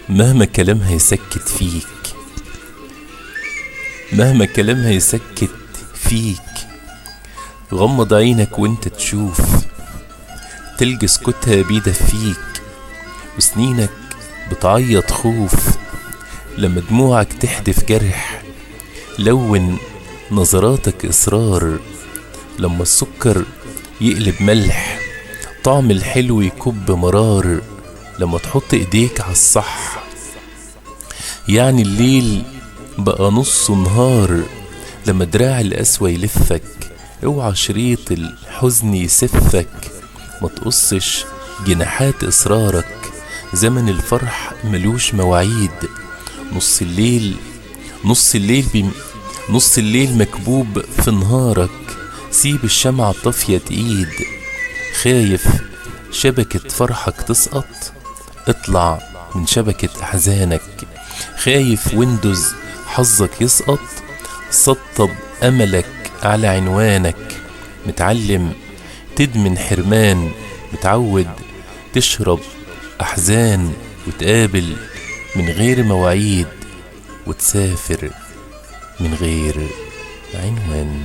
مهما كلامها يسكت فيك، مهما كلامها يسكت فيك، غمض عينك وانت تشوف، تلقى سكوتها بيدفيك، وسنينك بتعيط خوف لما دموعك تحدف جرح. لون نظراتك إصرار لما السكر يقلب ملح، طعم الحلو يكب مرار لما تحط ايديك عالصح. يعني الليل بقى نص نهار لما دراع القسوة يلفك، اوعى شريط الحزن يسفك، ما تقصش جناحات إصرارك، زمن الفرح ملوش مواعيد. نص الليل نص الليل مكبوب في نهارك، سيب الشمعة طافية تقيد. خايف شبكة فرحك تسقط، اطلع من شبكة أحزانك. خايف ويندوز حظك يسقط، سطب أملك على عنوانك. متعلم تدمن حرمان، متعود تشرب أحزان، وتقابل من غير مواعيد، وتسافر من غير عنوان.